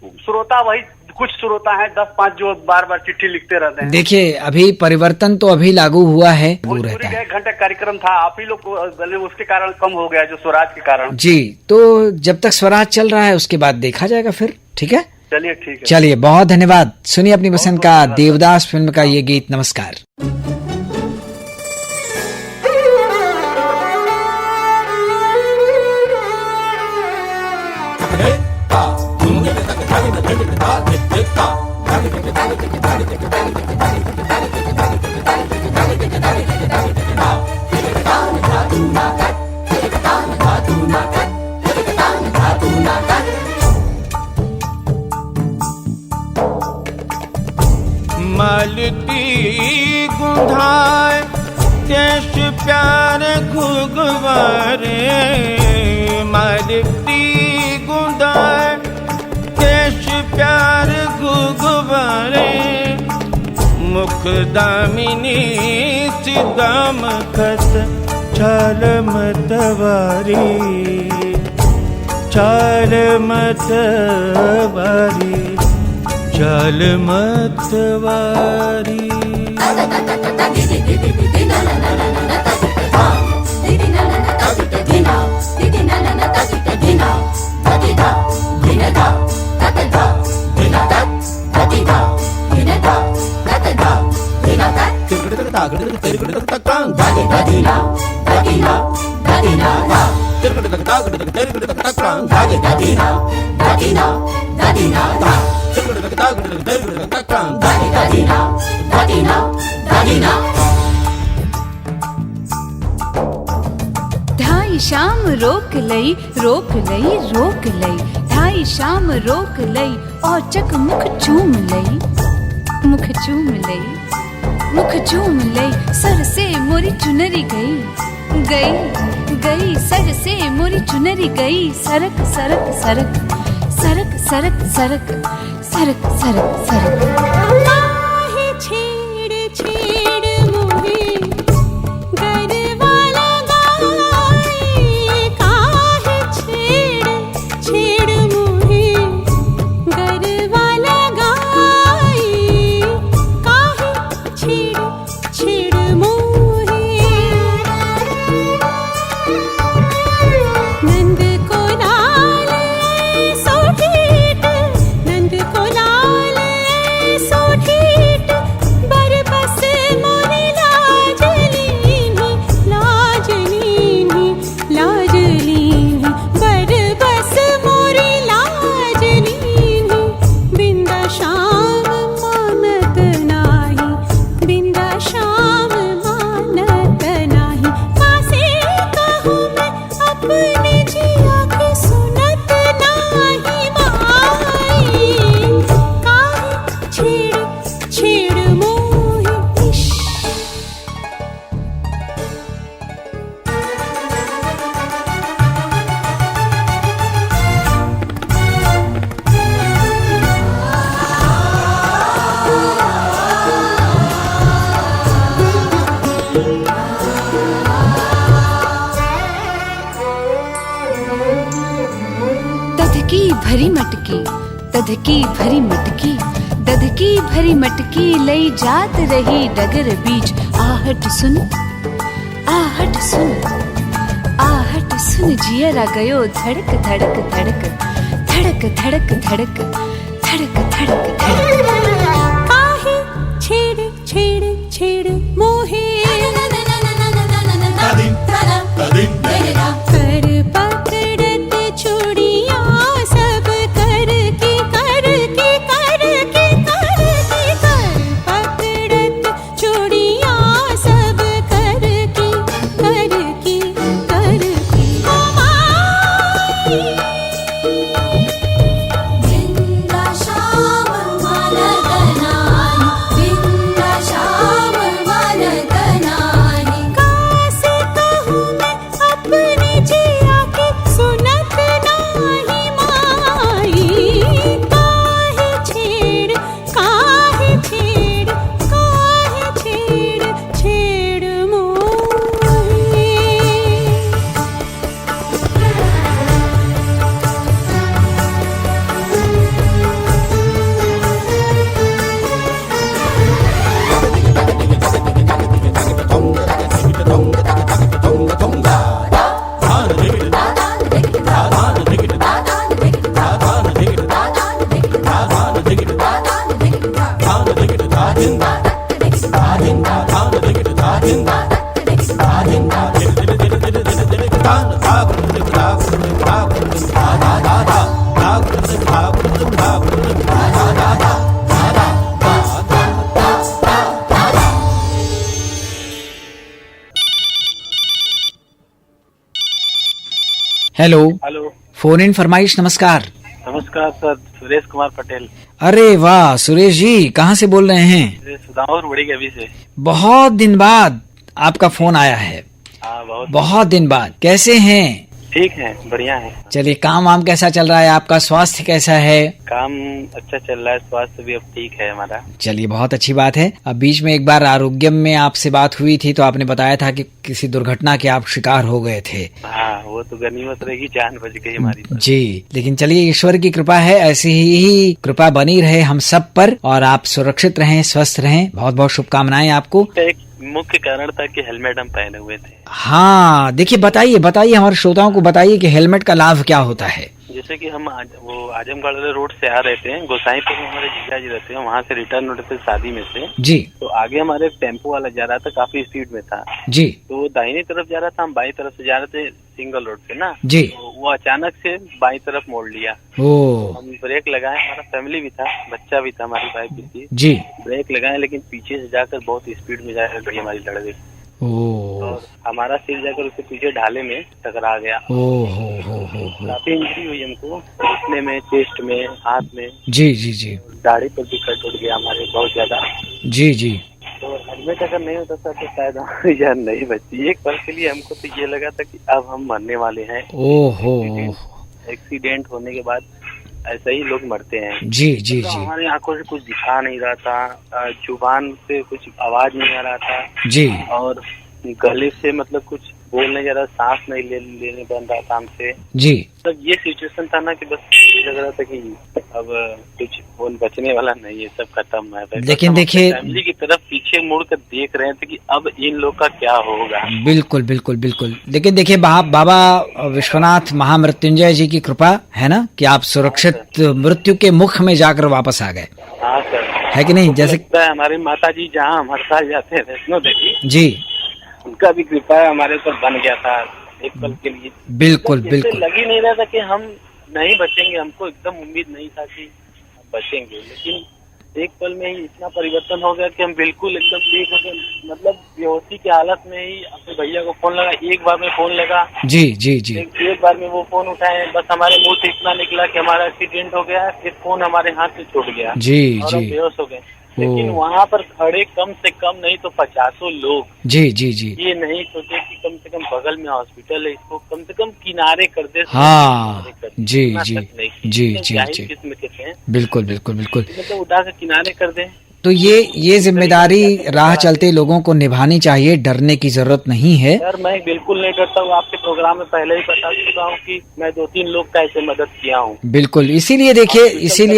श्रोता वही कुछ श्रोता हैं 10-5 जो बार बार चिट्ठी लिखते रहते हैं। देखिए अभी परिवर्तन तो अभी लागू हुआ है, वो रहता है। 1 घंटे कार्यक्रम था, आप ही लोग को उसके कारण कम हो गया, जो स्वराज के कारण। जी, तो जब तक स्वराज चल रहा है उसके बाद देखा जाएगा फिर। ठीक है, चलिए ठीक है। चलिए, बहुत धन्यवाद। सुनिए अपनी पसंद का देवदास फिल्म का ये गीत। नमस्कार। मालती गुंधाए देश प्यार घुगवारे, मालती गुंधाए देश प्यार घुगवारे, मुख दामिनी सिदाम खत छाल मतवारी, छाल मतवारी, छाल मतवारी। ढाई शाम रोक लई, रोक लई, रोक लई, ढाई शाम रोक लई, औचक मुख चूम लई, मुख चूम लई, मुख चूम लई, सर से मोरी चुनरी गई, गई, गई, सर से मोरी चुनरी गई, सरक सरक सरक, सरक सरक सरक, सरक सरक सरक। भरी मटकी, दधकी भरी मटकी, दधकी भरी मटकी लई जात रही डगर बीच, आहट सुन, आहट सुन, आहट सुन, जियरा गयो धड़क धड़क धड़क, धड़क धड़क धड़क, धड़क धड़क धड़क। काहे छेड़ छेड़ छेड़ मोहे, कर पकड़त चूड़िया सब करके करके करके करके, कर पकड़त चूड़िया सब करके करके करके। ओ माई जिंदा शाम हेलो हेलो, फोन इन फरमाइश। नमस्कार। नमस्कार सर, सुरेश कुमार पटेल। अरे वाह सुरेश जी, कहाँ से बोल रहे हैं? सुदामपुर बड़ी गवी से। बहुत दिन बाद आपका फोन आया है। हाँ, बहुत दिन बाद। कैसे हैं? ठीक है, बढ़िया है। चलिए, काम वाम कैसा चल रहा है आपका? स्वास्थ्य कैसा है? काम अच्छा चल रहा है, स्वास्थ्य भी अब ठीक है हमारा। चलिए, बहुत अच्छी बात है। अब बीच में एक बार आरोग्यम में आपसे बात हुई थी तो आपने बताया था कि किसी दुर्घटना के आप शिकार हो गए थे। हाँ, वो तो गनीमत रहेगी, जान बच गई हमारी। जी, लेकिन चलिए, ईश्वर की कृपा है, ऐसी ही कृपा बनी रहे हम सब पर, और आप सुरक्षित रहें, स्वस्थ रहें। बहुत बहुत शुभकामनाएं आपको। एक मुख्य कारण था कि हेलमेट हम पहने हुए थे। हाँ, देखिए, बताइए हमारे श्रोताओं को बताइए कि हेलमेट का लाभ क्या होता है। जैसे कि हम वो आजमगढ़ वाले रोड से आ रहे थे, गोसाईपुर में हमारे जीजा जी रहते हैं, वहाँ से रिटर्न हो रहे थे शादी में से जी। तो आगे हमारे टेम्पो वाला जा रहा था, काफी स्पीड में था जी। तो वो दाहिनी तरफ जा रहा था, हम बाई तरफ से जा रहे थे, सिंगल रोड पे ना जी। तो वो अचानक से बाई तरफ मोड़ लिया। ओ। हम ब्रेक लगाए, हमारा फैमिली भी था, बच्चा भी था, हमारी वाइफ भी थी जी। ब्रेक लगाए, लेकिन पीछे से जाकर बहुत स्पीड में जाकर गाड़ी हमारी लड़ गई और हमारा सिर जाकर उसके पीछे ढाले में टकरा गया। हो। काफी इंजरी हुई हमको, घुटने में, चेस्ट में, हाथ में। जी जी जी। दाढ़ी पर भी कट उठ गया हमारे बहुत ज्यादा। जी जी। तो हेलमेट अगर नहीं होता था तो शायद हमारी जान नहीं बचती। एक पल के लिए हमको तो ये लगा था कि अब हम मरने वाले हैं। ओहो। एक्सीडेंट होने के बाद ऐसा ही लोग मरते हैं। जी जी तो जी। हमारी आंखों से कुछ दिखा नहीं रहा था, जुबान से कुछ आवाज नहीं आ रहा था जी। और गले से मतलब कुछ बोल नहीं जा रहा, सांस नहीं लेने बन रहा था हमसे जी। तब ये सिचुएशन था ना कि बस लग रहा था कि अब कुछ फोन बचने वाला नहीं है, सब खत्म है। लेकिन देखिए, फैमिली की तरफ पीछे मुड़ कर देख रहे थे कि अब इन लोग का क्या होगा। बिल्कुल बिल्कुल बिल्कुल। लेकिन देखिए, बाबा विश्वनाथ महामृत्युंजय जी की कृपा है ना कि आप सुरक्षित मृत्यु के मुख में जाकर वापस आ गए। हाँ सर, है कि नहीं? जैसे हमारी माता जी जहाँ हम हर साल जाते हैं वैष्णो देवी जी, उनका भी कृपा हमारे ऊपर बन गया था एक पल के लिए। बिल्कुल तो बिल्कुल। लग ही नहीं रहा था कि हम नहीं बचेंगे, हमको एकदम उम्मीद नहीं था कि हम बचेंगे, लेकिन एक पल में ही इतना परिवर्तन हो गया कि हम बिल्कुल एकदम ठीक हो गए। मतलब बेहोशी की हालत में ही अपने भैया को फोन लगा, एक बार में फोन लगा। जी जी जी। एक बार में वो फोन उठाए, बस हमारे मुंह से इतना निकला कि हमारा एक्सीडेंट हो गया, फिर फोन हमारे हाथ से छूट गया। जी और हम जी। बेहोश हो गए। लेकिन वहाँ पर खड़े कम से कम नहीं तो 50 लोग जी जी जी। ये नहीं सोचे कि कम से कम बगल में हॉस्पिटल है, इसको कम से कम किनारे कर दे। हाँ जी जी जी जी जी। किस्म के थे, बिल्कुल बिल्कुल बिल्कुल। मतलब उठा के किनारे कर दे। तो ये जिम्मेदारी राह चलते लोगों को निभानी चाहिए, डरने की जरूरत नहीं है। सर मैं बिल्कुल नहीं करता हूँ, आपके प्रोग्राम में पहले ही बता चुका हूँ कि मैं 2-3 लोग का ऐसे मदद किया हूँ। बिल्कुल, इसीलिए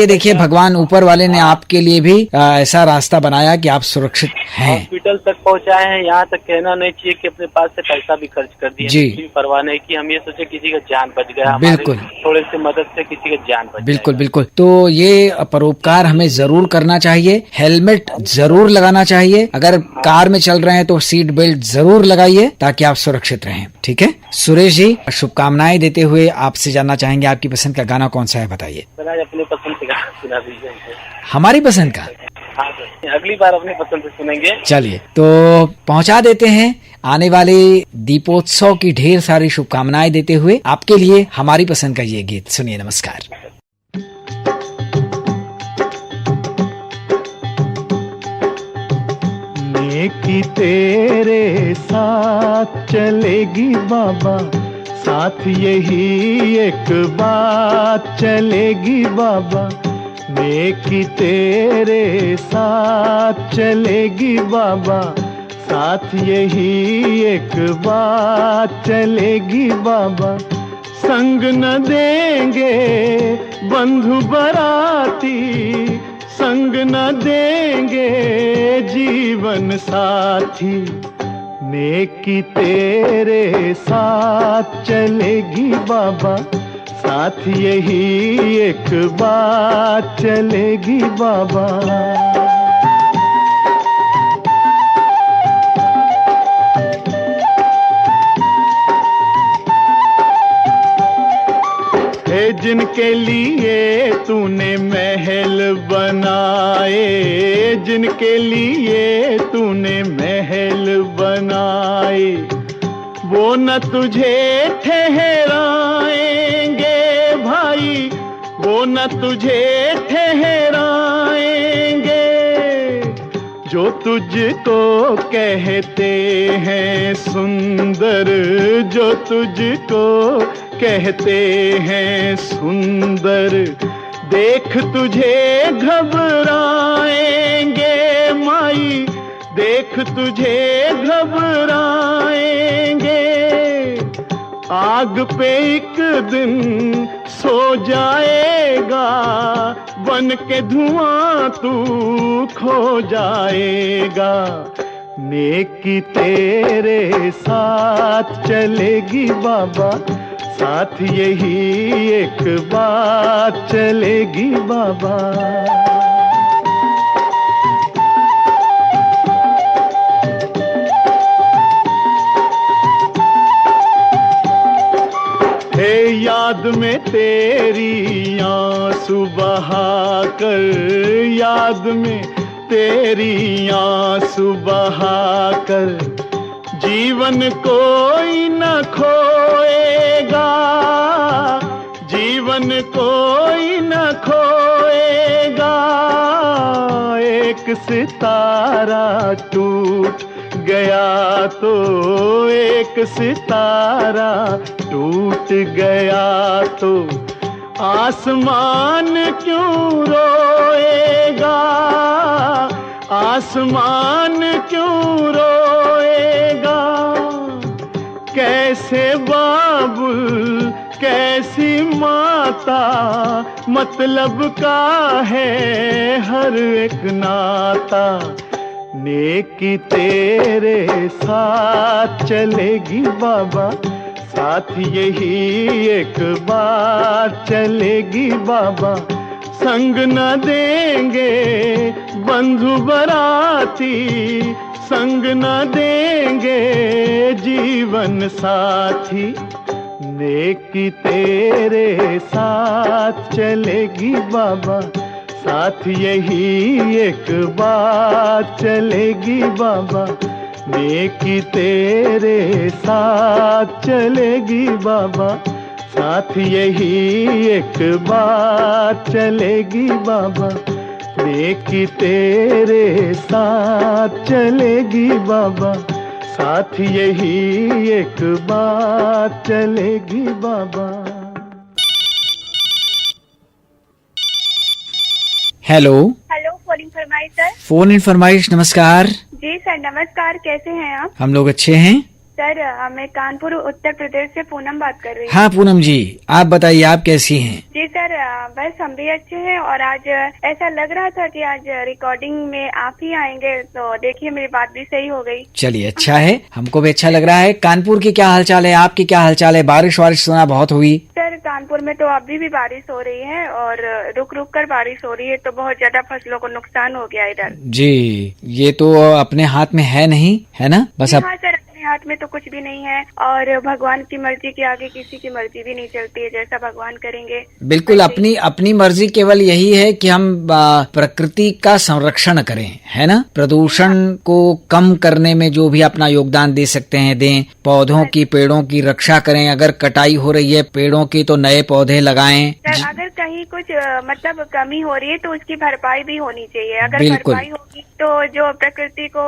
देखिए भगवान ऊपर वाले ने आपके लिए भी ऐसा रास्ता बनाया कि आप सुरक्षित हैं। हॉस्पिटल तक पहुँचाए हैं, यहाँ तक कहना नहीं चाहिए कि अपने पास से पैसा भी खर्च कर दिया। जी। परवाह नहीं की, हम ये सोचे किसी का जान बच गया, बिल्कुल थोड़े से मदद से किसी का जान बच। बिल्कुल बिल्कुल। तो ये परोपकार हमें जरूर करना चाहिए। हेलमेट जरूर लगाना चाहिए। अगर कार में चल रहे हैं तो सीट बेल्ट जरूर लगाइए ताकि आप सुरक्षित रहें। ठीक है सुरेश जी, शुभकामनाएं देते हुए आपसे जानना चाहेंगे आपकी पसंद का गाना कौन सा है, बताइए। अपने पसंद से गाना सुना दीजिए। हमारी पसंद का? हाँ सर, अगली बार अपनी पसंद से सुनेंगे। चलिए, तो पहुंचा देते हैं आने वाले दीपोत्सव की ढेर सारी शुभकामनाएं देते हुए आपके लिए हमारी पसंद का ये गीत सुनिए। नमस्कार। नेकी तेरे साथ चलेगी बाबा, साथ यही एक बात चलेगी बाबा। नेकी तेरे साथ चलेगी बाबा, साथ यही एक बात चलेगी बाबा। संग न देंगे बंधु बराती, संग न देंगे जीवन साथी। नेकी तेरे साथ चलेगी बाबा, साथ यही एक बात चलेगी बाबा। हे जिनके लिए तूने महल बनाए, जिनके लिए तूने महल बनाए, वो न तुझे ठहराएंगे भाई, वो न तुझे ठहराएंगे। जो तुझको कहते हैं सुंदर, जो तुझको कहते हैं सुंदर, देख तुझे घबराएंगे माई, देख तुझे घबराएंगे। आग पे एक दिन सो जाएगा, बन के धुआं तू खो जाएगा। नेकी तेरे साथ चलेगी बाबा, साथ यही एक बात चलेगी बाबा। हे याद में तेरी आंसू बहाकर, याद में तेरी आंसू बहाकर, जीवन कोई न खोएगा, जीवन कोई न खोएगा। एक सितारा टूट गया तो, एक सितारा टूट गया तो, आसमान क्यों रोएगा, आसमान क्यों रोएगा। कैसे बाबुल कैसी माता, मतलब का है हर एक नाता। नेकी तेरे साथ चलेगी बाबा, साथ यही एक बात चलेगी बाबा। संग न देंगे बंधु बराती, संग न देंगे जीवन साथी। नेकी तेरे साथ चलेगी बाबा, साथ यही एक बात चलेगी बाबा। नेकी तेरे साथ चलेगी बाबा, साथ यही एक बात चलेगी बाबा। नेकी तेरे साथ चलेगी बाबा, साथ यही एक बात चलेगी बाबा। हेलो हेलो, फोन इन फरमाइश सर। फोन इन फरमाइश, नमस्कार। जी सर नमस्कार, कैसे हैं आप? हम लोग अच्छे हैं सर। मैं कानपुर उत्तर प्रदेश से पूनम बात कर रही हूँ। हाँ पूनम जी, आप बताइए आप कैसी हैं? जी सर, बस हम भी अच्छे हैं। और आज ऐसा लग रहा था कि आज रिकॉर्डिंग में आप ही आएंगे, तो देखिए मेरी बात भी सही हो गई। चलिए अच्छा है, हमको भी अच्छा लग रहा है। कानपुर की क्या हालचाल है, आपकी क्या हालचाल है? बारिश वारिश सुना बहुत हुई। सर कानपुर में तो अभी भी बारिश हो रही है और रुक रुक कर बारिश हो रही है, तो बहुत ज्यादा फसलों को नुकसान हो गया इधर। जी, ये तो अपने हाथ में है नहीं, है ना? बस अब हाँ सर, हाथ में तो कुछ भी नहीं है और भगवान की मर्जी के आगे किसी की मर्जी भी नहीं चलती है। जैसा भगवान करेंगे। बिल्कुल, अपनी मर्जी केवल यही है कि हम प्रकृति का संरक्षण करें, है ना? प्रदूषण को कम करने में जो भी अपना योगदान दे सकते हैं दें। पौधों की, पेड़ों की रक्षा करें। अगर कटाई हो रही है पेड़ों की तो नए पौधे लगाएं। सर अगर कहीं कुछ मतलब कमी हो रही है तो उसकी भरपाई भी होनी चाहिए। अगर भरपाई होगी तो जो प्रकृति को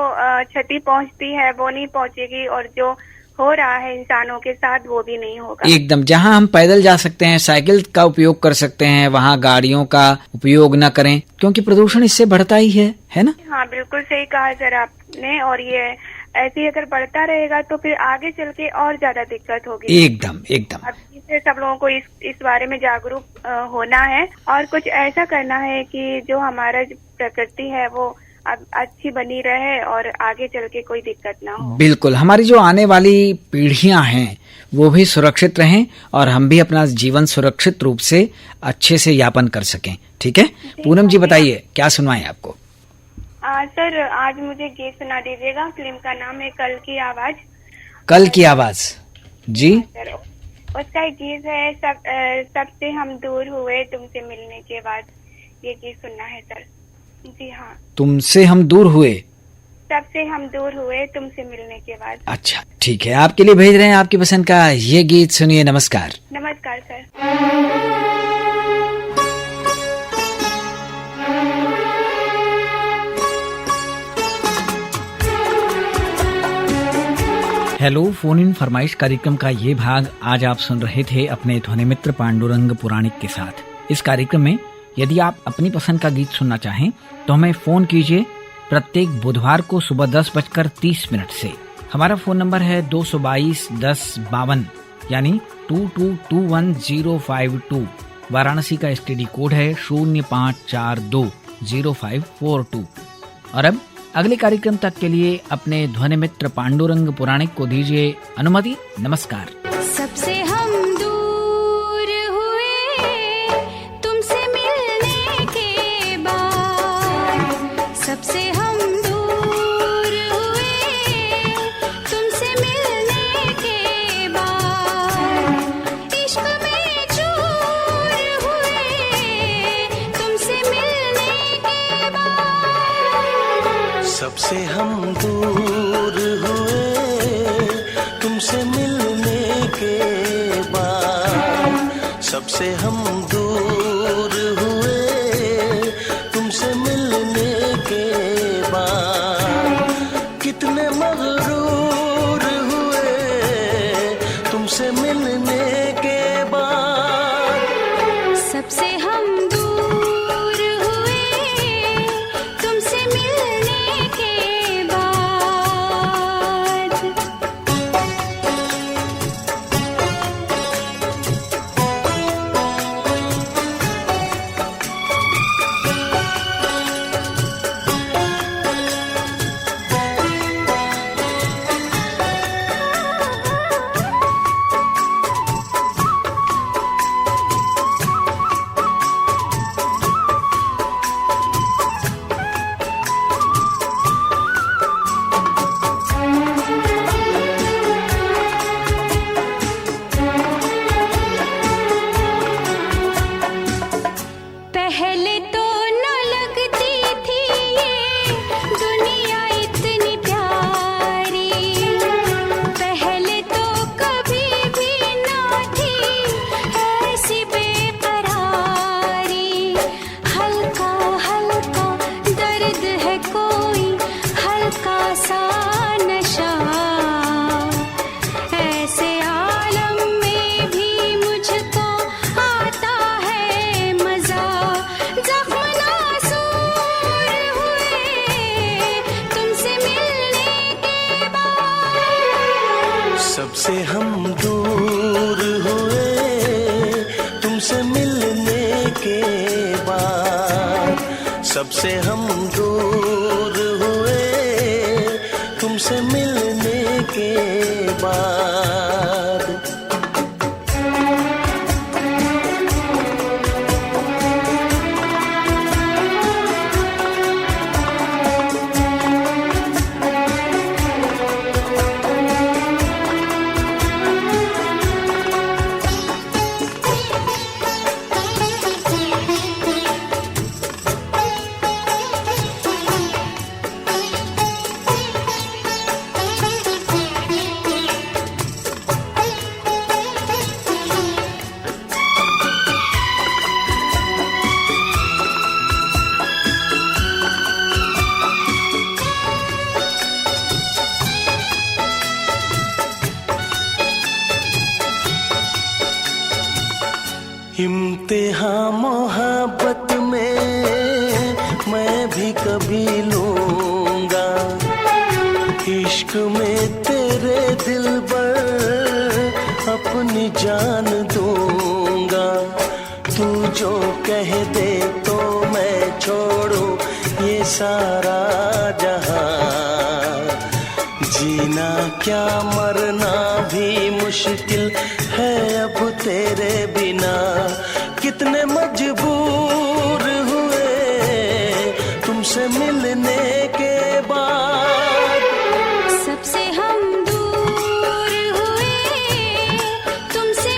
क्षति पहुंचती है वो नहीं पहुंचेगी और जो हो रहा है इंसानों के साथ वो भी नहीं होगा। एकदम, जहां हम पैदल जा सकते हैं, साइकिल का उपयोग कर सकते हैं, वहां गाड़ियों का उपयोग न करें, क्योंकि प्रदूषण इससे बढ़ता ही है ना? हाँ बिल्कुल सही कहा सर आपने। और ये ऐसे ही अगर बढ़ता रहेगा तो फिर आगे चल के और ज्यादा दिक्कत होगी। एकदम एकदम। अब इससे सब लोगों को इस बारे में जागरूक होना है और कुछ ऐसा करना है कि जो हमारा प्रकृति है वो अच्छी बनी रहे और आगे चल के कोई दिक्कत ना हो। बिल्कुल, हमारी जो आने वाली पीढ़ियां हैं वो भी सुरक्षित रहें और हम भी अपना जीवन सुरक्षित रूप से अच्छे से यापन कर सकें। ठीक है पूनम जी, बताइए क्या सुनवाएं आपको? सर आज मुझे गीत सुना दीजिएगा। फिल्म का नाम है कल की आवाज। कल की आवाज जी। उसका एक गीत है सबसे हम दूर हुए तुमसे मिलने के बाद, ये गीत सुनना है सर। जी हाँ, तुमसे हम दूर हुए, सबसे हम दूर हुए तुमसे मिलने के बाद। अच्छा ठीक है, आपके लिए भेज रहे हैं आपकी पसंद का ये गीत, सुनिए। नमस्कार। नमस्कार सर। हेलो फोन इन फरमाइश कार्यक्रम का ये भाग आज आप सुन रहे थे अपने ध्वनि मित्र पांडुरंग पुराणिक के साथ। इस कार्यक्रम में यदि आप अपनी पसंद का गीत सुनना चाहें तो हमें फोन कीजिए प्रत्येक बुधवार को सुबह 10:30 से। हमारा फोन नंबर है 222-1052 यानी 2221-052। वाराणसी का STD कोड है 0542-0542। और अब अगले कार्यक्रम तक के लिए अपने ध्वनि मित्र पांडुरंग पुराणिक को दीजिए अनुमति। नमस्कार। सबसे हम दूर हुए तुमसे मिलने के बाद, सबसे हम दूर हुए तुमसे मिलने के बाद, इश्क में चूर हुए तुमसे मिलने के बाद, सबसे हम दूर हुए तुमसे मिलने के बाद, सबसे हम दूर हुए तुमसे मिलने के बाद, कितने मगरूर हुए तुमसे मिलने के बाद, सबसे हम दूर हुए तुमसे मिलने के बाद। पहले तो न लगती थी ये दुनिया इतनी प्यारी, पहले तो कभी भी ना थी ऐसी बेकरारी। हल्का हल्का दर्द है कोई हल्का सा नशा, ऐसे आलम में भी मुझको आता है मजा। जख्म नासूर हुए तुमसे मिलने के बाद, सबसे हम दूर हुए तुमसे मिलने के बाद, सबसे हम दूर हुए तुमसे मिलने के बाद। इम्तिहान मोहब्बत में मैं भी कभी लूंगा, इश्क में तेरे दिल पर अपनी जान दूंगा। तू जो कह दे तो मैं छोड़ूं ये सारा जहां, जीना क्या मरना भी मुश्किल है अब तेरे बिना। कितने मजबूर हुए तुमसे मिलने के बाद, सबसे हम दूर हुए तुमसे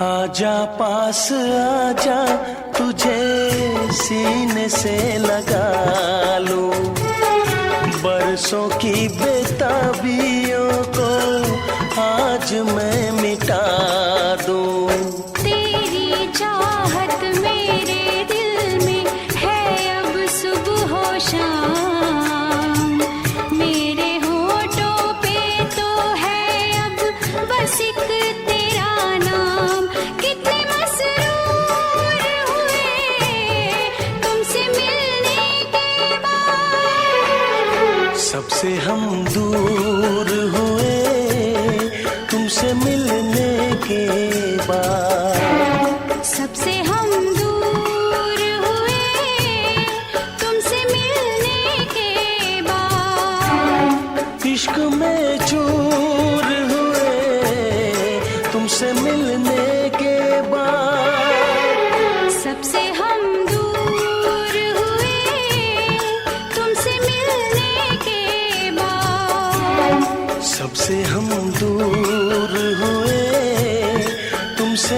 आजा पास आजा, तुझे सीने से लगा लूं, बरसों की बेताबियों को आज मैं मिटा दूं। तेरी चाहत मेरे दिल में है अब सुबह हो शाम, मेरे होठों पे तो है अब बस एक तेरा नाम। कितने मसरूर हुए तुमसे मिलने के बाद, सबसे हम दूर हुए तुमसे मिलने के बाद, सबसे हम दूर हुए तुमसे मिलने के बाद, इश्क में चूर हुए तुमसे मिलने के बाद, सबसे हम दूर हुए तुमसे मिलने के बाद, सबसे हम दूर हुए तुमसे